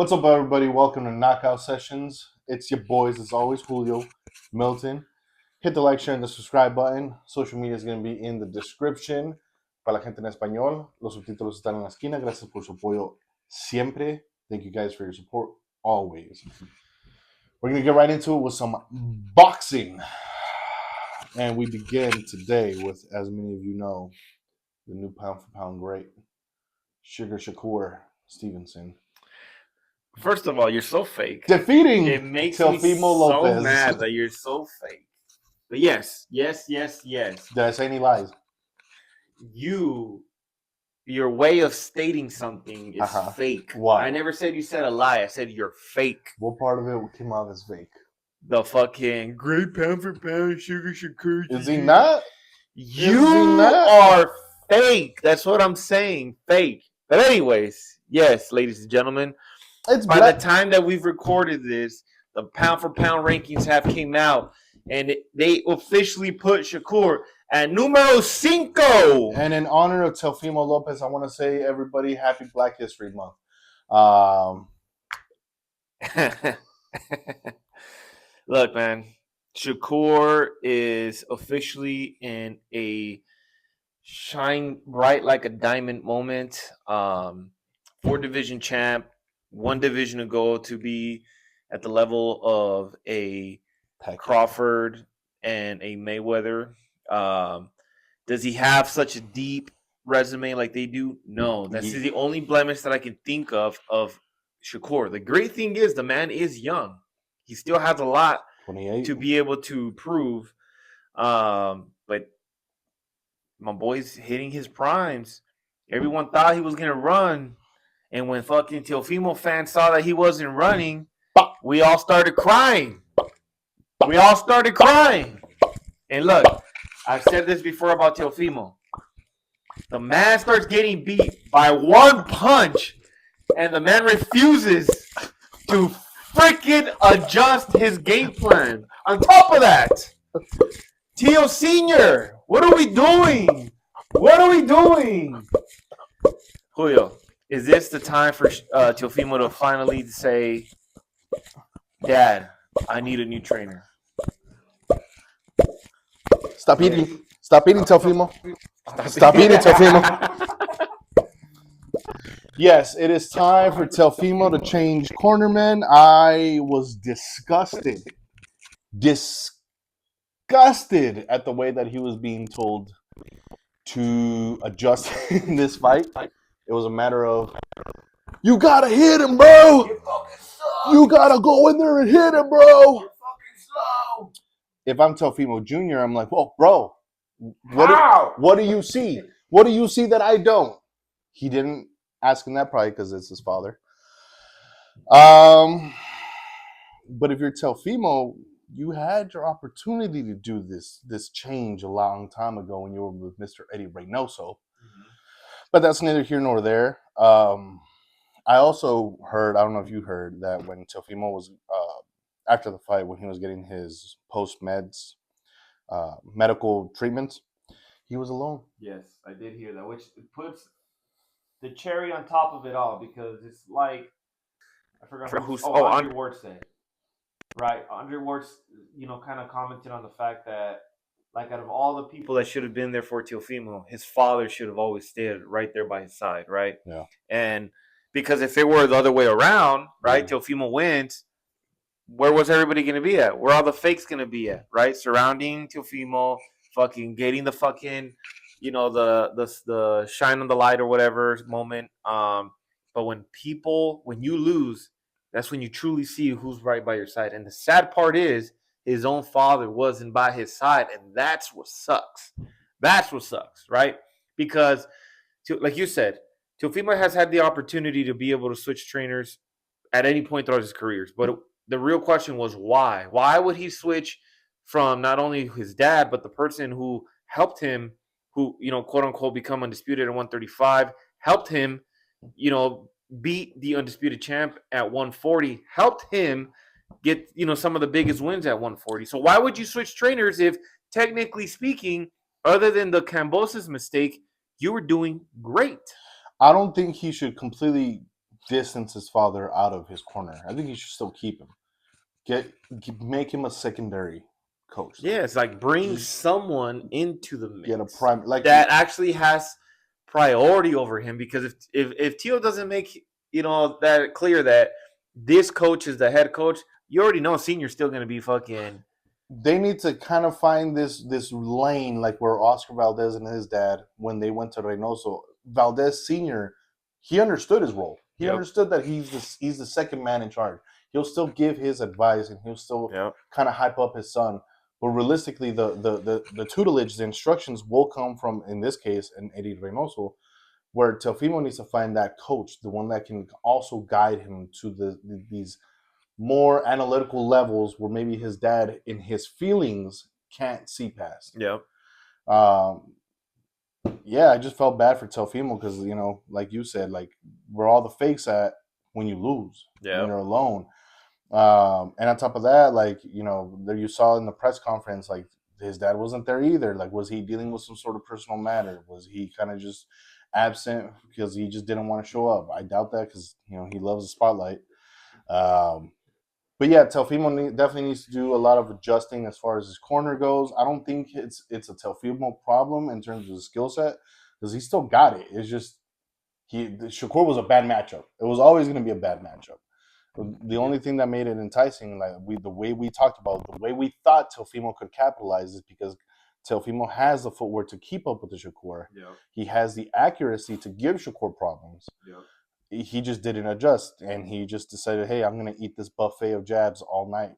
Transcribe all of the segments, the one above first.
What's up, everybody? Welcome to Knockout Sessions. It's your boys, as always, Julio, Milton. Hit the like, share, and the subscribe button. Social media is going to be in the description. Para la gente en español, los subtítulos están en la esquina. Gracias por su apoyo siempre. Thank you guys for your support always. We're going to get right into it with some boxing. And we begin today with, as many of you know, the new pound-for-pound great, Shakur Stevenson. First of all, you're so fake. Defeating It makes Teofimo me Lopez. so mad that you're so fake. But yes. Did I say any lies? Your way of stating something is fake. Why? I never said you said a lie. I said you're fake. What part of it came out as fake? The fucking great pound for pound Shakur. Is he not? You are fake. That's what I'm saying. Fake. But anyways, yes, ladies and gentlemen. By the time that we've recorded this, the pound for pound rankings have came out, and they officially put Shakur at numero 5. And in honor of Teofimo Lopez, I want to say everybody happy Black History Month. Look, man, Shakur is officially in a shine bright like a diamond moment. 4-division champ. 1 division ago to be at the level of a Crawford and a Mayweather. Does he have such a deep resume like they do? No. That's the only blemish that I can think of Shakur. The great thing is the man is young. He still has a lot 28 to be able to prove. But my boy's hitting his primes. Everyone thought he was going to run. And when fucking Teofimo fans saw that he wasn't running, we all started crying. And look, I've said this before about Teofimo. The man starts getting beat by 1 punch, and the man refuses to freaking adjust his game plan. On top of that, Teo Sr., what are we doing? Julio. Is this the time for Teofimo to finally say, Dad, I need a new trainer? Stop eating, Teofimo. Stop eating, Teofimo. Yes, it is time for Teofimo to change cornermen. I was disgusted at the way that he was being told to adjust in this fight. It was a matter of, you gotta hit him, bro. You fucking suck. You gotta go in there and hit him, bro. You're fucking slow. If I'm Teofimo Jr., I'm like, well, bro, what do you see? What do you see that I don't? He didn't ask him that, probably because it's his father. But if you're Teofimo, you had your opportunity to do this change a long time ago when you were with Mr. Eddie Reynoso. But that's neither here nor there. I also heard, I don't know if you heard, that when Teofimo was, after the fight, when he was getting his post-meds, medical treatments, he was alone. Yes, I did hear that, which puts the cherry on top of it all, because it's like, I forgot who's Andre Ward said. Right, Andre Ward, kind of commented on the fact that, like, out of all the people that should have been there for Teofimo, his father should have always stayed right there by his side, right? Yeah. And because if it were the other way around, right, Teofimo wins, where was everybody going to be at? Where are all the fakes going to be at, right? Surrounding Teofimo, fucking getting the fucking, the shine on the light or whatever moment. But when you lose, that's when you truly see who's right by your side. And the sad part is, his own father wasn't by his side, and that's what sucks. Right? Because, like you said, Teofimo has had the opportunity to be able to switch trainers at any point throughout his careers. But the real question was why? Why would he switch from not only his dad, but the person who helped him, who, quote unquote, become undisputed at 135, helped him, beat the undisputed champ at 140, helped him get, some of the biggest wins at 140. So why would you switch trainers if, technically speaking, other than the Cambosis mistake, you were doing great? I don't think he should completely distance his father out of his corner. I think he should still keep him. Make him a secondary coach. Yeah, it's like bring someone into the mix. Get a prime that actually has priority over him, because if Tio doesn't make that clear that this coach is the head coach, you already know Senior's still going to be fucking. They need to kind of find this lane, like where Oscar Valdez and his dad, when they went to Reynoso, Valdez Senior, he understood his role. He understood that he's the second man in charge. He'll still give his advice and he'll still kind of hype up his son. But realistically, the tutelage, the instructions will come from, in this case, an Eddie Reynoso, where Teofimo needs to find that coach, the one that can also guide him to these more analytical levels where maybe his dad in his feelings can't see past. Yeah, I just felt bad for Teofimo because, like you said, like where all the fakes at when you lose, when you're alone. And on top of that, like, there you saw in the press conference, like his dad wasn't there either. Like, was he dealing with some sort of personal matter? Was he kind of just absent because he just didn't want to show up? I doubt that because, he loves the spotlight. But yeah, Teofimo definitely needs to do a lot of adjusting as far as his corner goes. I don't think it's a Teofimo problem in terms of his skill set because he still got it. It's just Shakur was a bad matchup. It was always going to be a bad matchup. The only thing that made it enticing, like the way we talked about, the way we thought Teofimo could capitalize is because Teofimo has the footwork to keep up with the Shakur. He has the accuracy to give Shakur problems. He just didn't adjust, and he just decided, hey, I'm going to eat this buffet of jabs all night.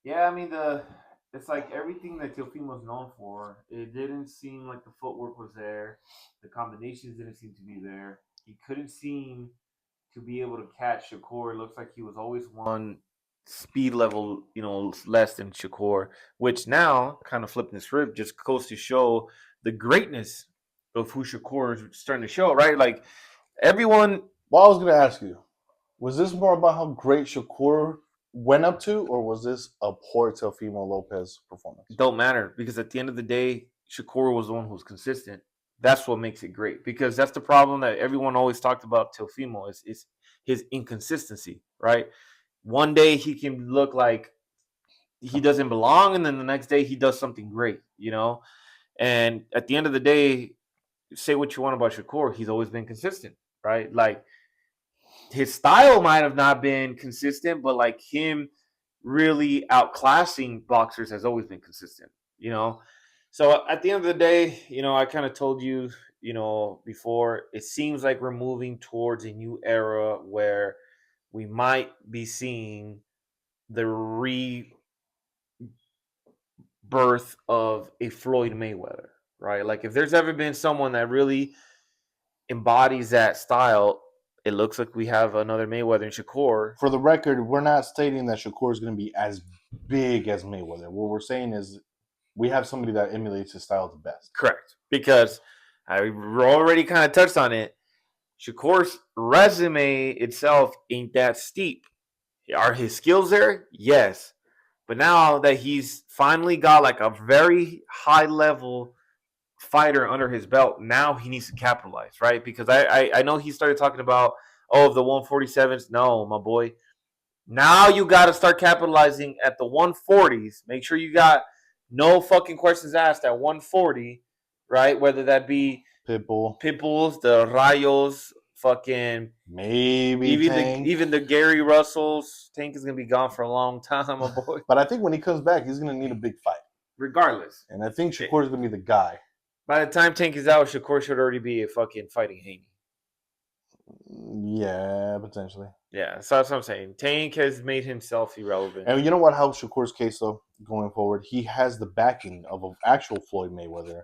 Yeah, I mean, it's like everything that Teofimo's known for. It didn't seem like the footwork was there. The combinations didn't seem to be there. He couldn't seem to be able to catch Shakur. It looks like he was always one speed level, less than Shakur, which now, kind of flipping the script, just goes to show the greatness of who Shakur is starting to show, right? Like, everyone. Well, I was going to ask you, was this more about how great Shakur went up to, or was this a poor Teofimo Lopez performance? Don't matter, because at the end of the day, Shakur was the one who was consistent. That's what makes it great, because that's the problem that everyone always talked about Teofimo is his inconsistency, right? One day he can look like he doesn't belong, and then the next day he does something great, And at the end of the day, say what you want about Shakur, he's always been consistent, right? Like, his style might have not been consistent, but like him really outclassing boxers has always been consistent, So at the end of the day, I kind of told you, before, it seems like we're moving towards a new era where we might be seeing the rebirth of a Floyd Mayweather, right? Like, if there's ever been someone that really embodies that style, it looks like we have another Mayweather and Shakur. For the record, we're not stating that Shakur is going to be as big as Mayweather. What we're saying is we have somebody that emulates his style the best. Correct. Because I already kind of touched on it. Shakur's resume itself ain't that steep. Are his skills there? Yes. But now that he's finally got like a very high level fighter under his belt, now he needs to capitalize, right? Because I know he started talking about, the 147s. No, my boy. Now you got to start capitalizing at the 140s. Make sure you got no fucking questions asked at 140, right? Whether that be Pitbulls, the Rayos, fucking maybe even the Gary Russells. Tank is gonna be gone for a long time, my boy. But I think when he comes back, he's gonna need a big fight, regardless. And I think Shakur is gonna be the guy. By the time Tank is out, Shakur should already be a fucking fighting Haney. Yeah, potentially. Yeah, so that's what I'm saying. Tank has made himself irrelevant. And you know what helps Shakur's case, though, going forward? He has the backing of an actual Floyd Mayweather.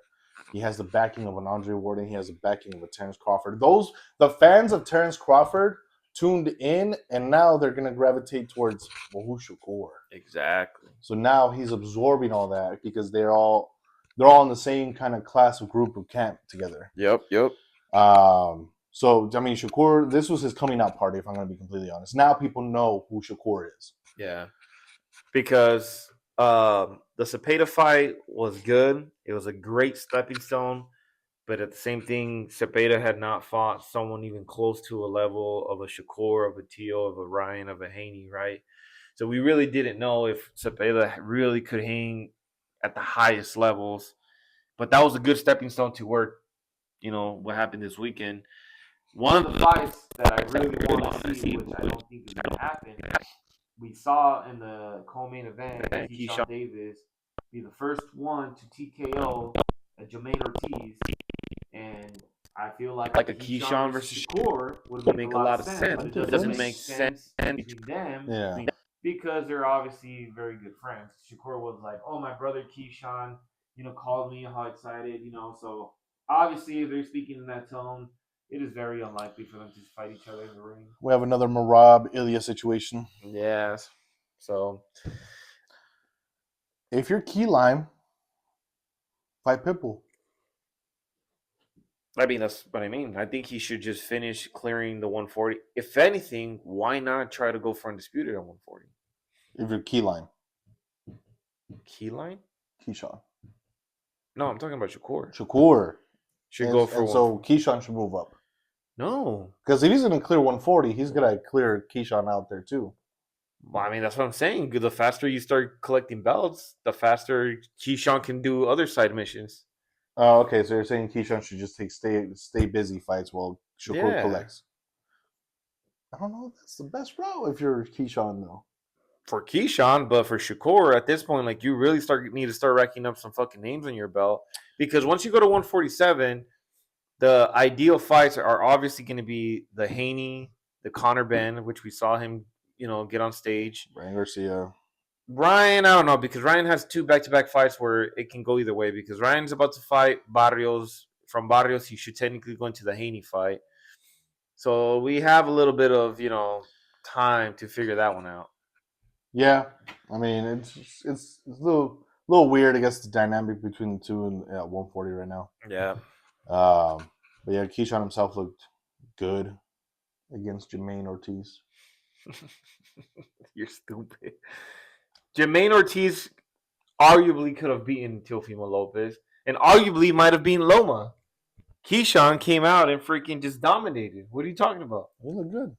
He has the backing of an Andre Ward. He has the backing of a Terence Crawford. The fans of Terence Crawford tuned in, and now they're going to gravitate towards, who's Shakur? Exactly. So now he's absorbing all that because they're all in the same kind of class of group of camp together. Yep. So, I mean, Shakur, this was his coming out party, if I'm going to be completely honest. Now people know who Shakur is. Yeah. Because the Cepeda fight was good. It was a great stepping stone But at the same thing, Cepeda had not fought someone even close to a level of a Shakur, of a Teo, of a Ryan, of a Haney, right? So we really didn't know if Cepeda really could hang at the highest levels. But that was a good stepping stone to work, what happened this weekend. One of the fights that I really want to see, which I don't think is going to happen, we saw in the co-main event Keyshawn Davis be the first one to TKO Jermaine Ortiz, and I feel like a Keyshawn versus Shakur would make a lot of sense, but it doesn't make sense between them because they're obviously very good friends. Shakur was like, "Oh, my brother Keyshawn, called me, how excited, so obviously if they're speaking in that tone, it is very unlikely for them to fight each other in the ring." We have another Marab Ilya situation. Yes. So if you're Key Lime, fight Pitbull. I mean, that's what I mean. I think he should just finish clearing the 140. If anything, why not try to go for undisputed on 140? If you're Key Lime. Keyline? Keyshawn. No, I'm talking about Shakur. Shakur. Should go for and so Keyshawn should move up. No. Because if he's going to clear 140, he's going to clear Keyshawn out there too. Well, I mean, that's what I'm saying. The faster you start collecting belts, the faster Keyshawn can do other side missions. Oh, okay. So you're saying Keyshawn should just stay busy fights while Shakur collects. I don't know if that's the best route if you're Keyshawn, though. For Keyshawn, but for Shakur, at this point, like, you really need to start racking up some fucking names on your belt. Because once you go to 147, the ideal fights are obviously going to be the Haney, the Conor Benn, which we saw him, get on stage. Ryan Garcia. Ryan, I don't know, because Ryan has 2 back-to-back fights where it can go either way. Because Ryan's about to fight Barrios. From Barrios, he should technically go into the Haney fight. So we have a little bit of, time to figure that one out. Yeah, I mean it's a little weird. I guess the dynamic between the two and 140 right now. Yeah. But yeah, Keyshawn himself looked good against Jermaine Ortiz. You're stupid. Jermaine Ortiz arguably could have beaten Teofimo Lopez, and arguably might have beaten Loma. Keyshawn came out and freaking just dominated. What are you talking about? He looked good.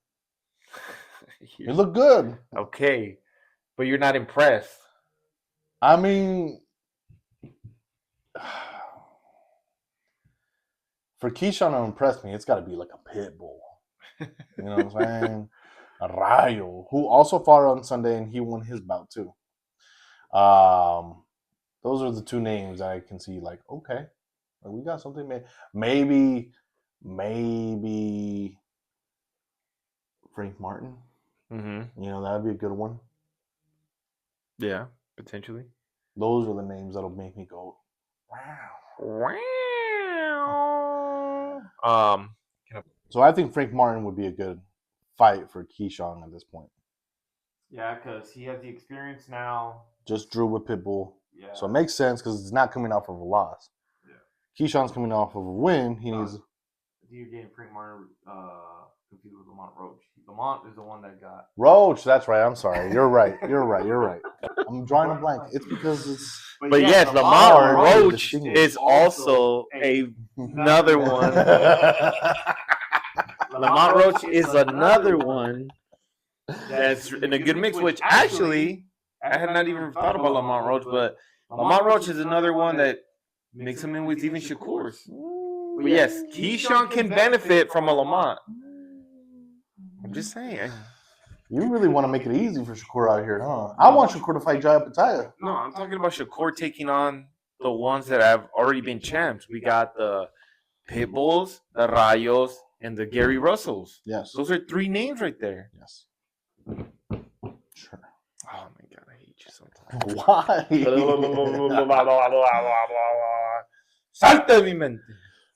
He looked good. Okay, but you're not impressed. I mean, for Keyshawn to impress me, it's got to be like a pit bull. You know what I'm saying? A Rayo, who also fought on Sunday, and he won his bout too. Those are the 2 names I can see. Like, okay, we got something. Maybe Frank Martin. Mm-hmm. That'd be a good one. Yeah, potentially. Those are the names that'll make me go, wow. So I think Frank Martin would be a good fight for Keyshawn at this point. Yeah, because he has the experience now. Just drew with Pitbull. Yeah. So it makes sense because it's not coming off of a loss. Yeah. Keyshawn's coming off of a win. He needs. You're getting Frank Martin confused with Lamont Roach. Lamont is the one that got Roach. That's right. I'm sorry. You're right. I'm drawing a blank. It's because it's. But yes, Lamont Roach is also another one. Lamont Roach is another one that's in a good mix, which actually, I had not even thought about Lamont Roach, but Lamont Roach is another one that makes him in with even Shakur's. But yes, Keyshawn can benefit from a Lamont. I'm just saying. You really want to make it easy for Shakur out here, huh? I want Shakur to fight Jaya Pitaya. No, I'm talking about Shakur taking on the ones that have already been champs. We got the Pitbulls, the Rayos, and the Gary Russells. Yes. Those are 3 names right there. Yes. Sure. Oh, my God. I hate you sometimes. Why? Salta mi mente.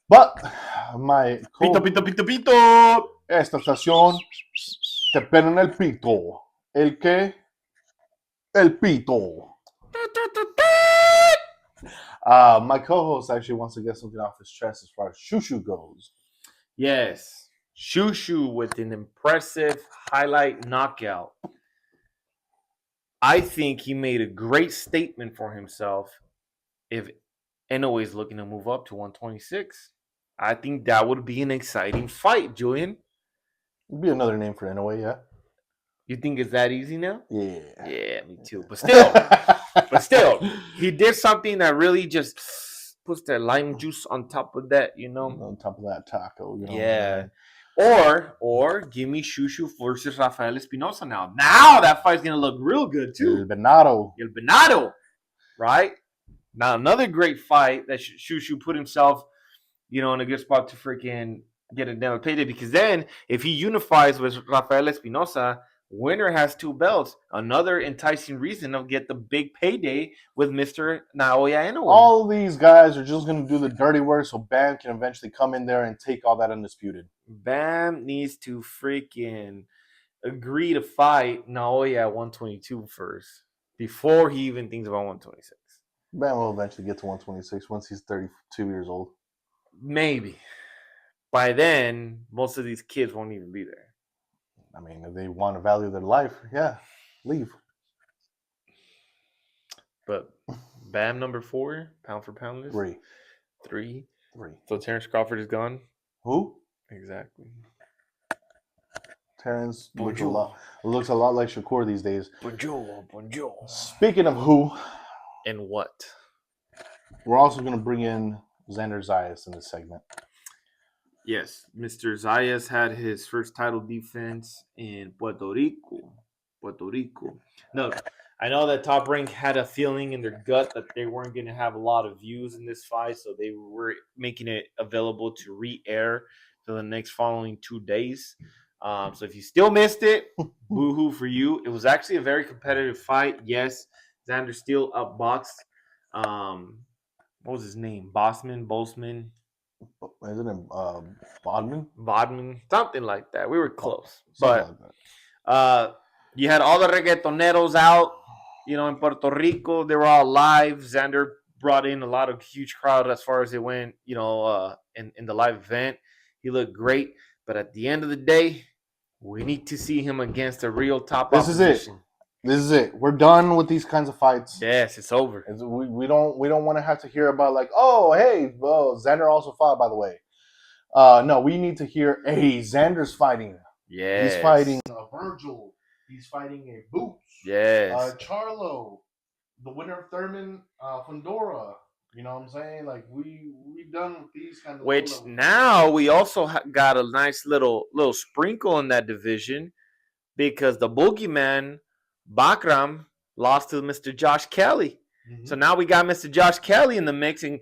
But my Pito. Esta estación te pena en el pito. ¿El qué? El pito. My co-host actually wants to get something off his chest as far as Shushu goes. Yes. Shushu with an impressive highlight knockout. I think he made a great statement for himself if Inoue is looking to move up to 126. I think that would be an exciting fight, Julian. It'd be another name for Inoue, yeah. You think it's that easy now? Yeah. Yeah, me too. But still, he did something that really just puts the lime juice on top of that, On top of that taco, Yeah. Or give me Shushu versus Rafael Espinosa now. Now that fight's gonna look real good too. El Venado. El Venado, right? Now another great fight that Shushu put himself, in a good spot to freaking get another payday. Because then, if he unifies with Rafael Espinosa, winner has 2 belts. Another enticing reason to get the big payday with Mr. Naoya Inoue. All these guys are just going to do the dirty work so Bam can eventually come in there and take all that undisputed. Bam needs to freaking agree to fight Naoya at 122 first before he even thinks about 126. Bam will eventually get to 126 once he's 32 years old. Maybe. By then, most of these kids won't even be there. I mean, if they want to value their life, yeah, leave. But Bam number 4, pound for pound list? 3. So Terrence Crawford is gone? Who? Exactly. Terrence looks a lot like Shakur these days. Bonjour. Speaking of who. And what? We're also going to bring in Xander Zayas in this segment. Yes, Mr. Zayas had his first title defense in Puerto Rico. No, I know that Top Rank had a feeling in their gut that they weren't going to have a lot of views in this fight, so they were making it available to re-air for the next following 2 days. So if you still missed it, boo-hoo for you. It was actually a very competitive fight. Yes, Xander still outboxed. What was his name? Bossman? Isn't it Bodman? Bodman, something like that. We were close. But like you had all the reggaetoneros out, in Puerto Rico. They were all live. Xander brought in a lot of huge crowd as far as it went, in the live event. He looked great. But at the end of the day, we need to see him against a real top opposition. This is it. We're done with these kinds of fights. Yes, it's over. We don't want to have to hear about like, oh, hey, well, Xander also fought, by the way. No, we need to hear, hey, Xander's fighting. Yes. He's fighting Virgil. He's fighting a Boots. Yes. Charlo, the winner of Thurman, Fundora. You know what I'm saying? Like we done with these kind of. Which now we also got a nice little sprinkle in that division because the boogeyman Bakram lost to Mr. Josh Kelly. Mm-hmm. So now we got Mr. Josh Kelly in the mix. And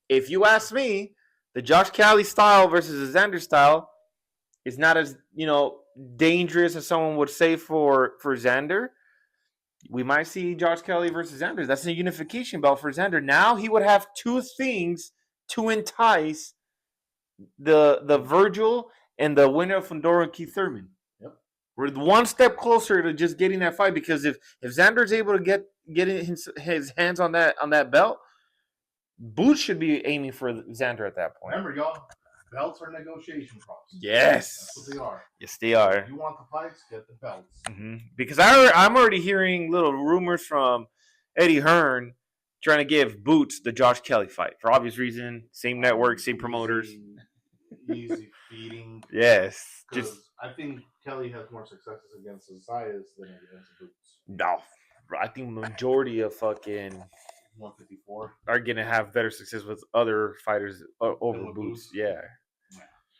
if you ask me, the Josh Kelly style versus the Xander style is not as, dangerous as someone would say for Xander. We might see Josh Kelly versus Xander. That's a unification belt for Xander. Now he would have 2 things to entice the Virgil and the winner of Fundora and Keith Thurman. Yep. We're 1 step closer to just getting that fight because if Xander's able to get his hands on that belt, Boots should be aiming for Xander at that point. Remember, y'all, belts are negotiation process. Yes. That's what they are. Yes, they are. If you want the fights, get the belts. Mm-hmm. Because I'm already hearing little rumors from Eddie Hearn trying to give Boots the Josh Kelly fight. For obvious reason, same network, same promoters. Easy feeding. Yes. I think Kelly has more successes against Zayas than against Boots. No. I think majority of fucking 154 are going to have better success with other fighters over Boots. Yeah.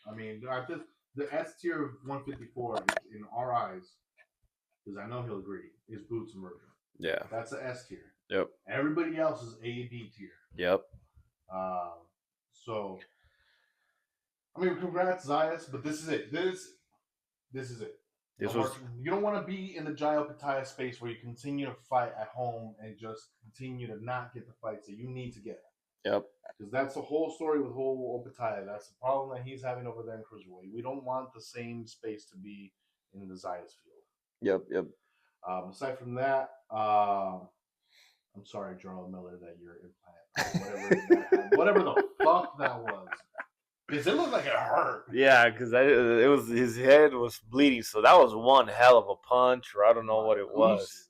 I mean, the S tier of 154 in our eyes, because I know he'll agree, is Boots and Virgil. Yeah. That's the S tier. Yep. Everybody else is A, B tier. Yep. So, I mean, congrats, Zayas, but this is it. This is it. You don't want to be in the Jaio Pitaya space where you continue to fight at home and just continue to not get the fights that you need to get. Yep. Because that's the whole story with whole Pitaya. That's the problem that he's having over there in Cruiserweight. We don't want the same space to be in the Zayas field. Yep. Aside from that, I'm sorry, Gerald Miller, that your implant, whatever the fuck that was. Because it looked like it hurt. Yeah, because it was his head was bleeding, so that was one hell of a punch, or I don't know what it was.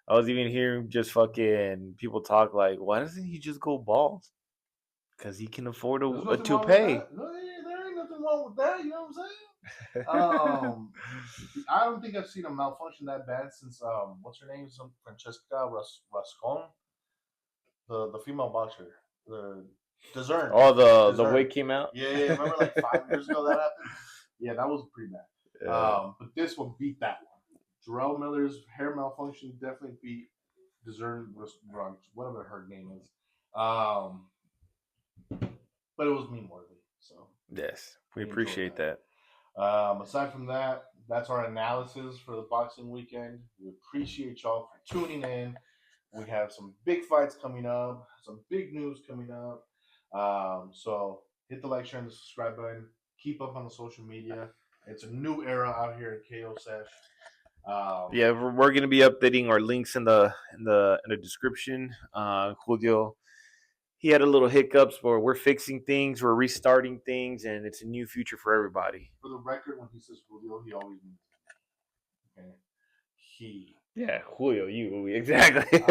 I was even hearing just fucking people talk like, why doesn't he just go balls? Because he can afford There's a nothing wrong with toupee. that. No, there ain't nothing wrong with that. You know what I'm saying? I don't think I've seen a malfunction that bad since what's her name? Some Francesca Rascon, the female boxer, the Dessert. Oh, the wig came out. Yeah. Remember, like 5 years ago that happened. Yeah, that was pretty bad. But this one beat that one. Jarrell Miller's hair malfunction definitely beat Dessert, whatever her name is. But it was meme worthy. So yes, we appreciate that. Aside from that, that's our analysis for the boxing weekend. We appreciate y'all for tuning in. We have some big fights coming up, some big news coming up. So hit the like, share, and the subscribe button. Keep up on the social media. It's a new era out here in KO Sesh. Yeah, we're going to be updating our links in the description. Julio, he had a little hiccups, but we're fixing things, we're restarting things, and it's a new future for everybody. For the record, when he says Julio, he always means okay. Yeah, Julio, you exactly.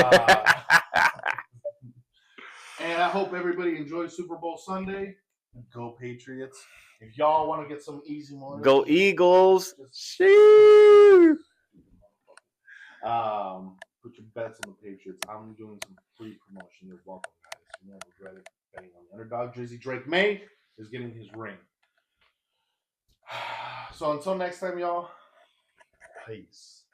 And I hope everybody enjoys Super Bowl Sunday. Go Patriots! If y'all want to get some easy money, go Eagles! Put your bets on the Patriots. I'm doing some free promotion. You're welcome, guys. You won't regret it. Betting on the underdog. Drizzy Drake May is getting his ring. So until next time, y'all. Peace.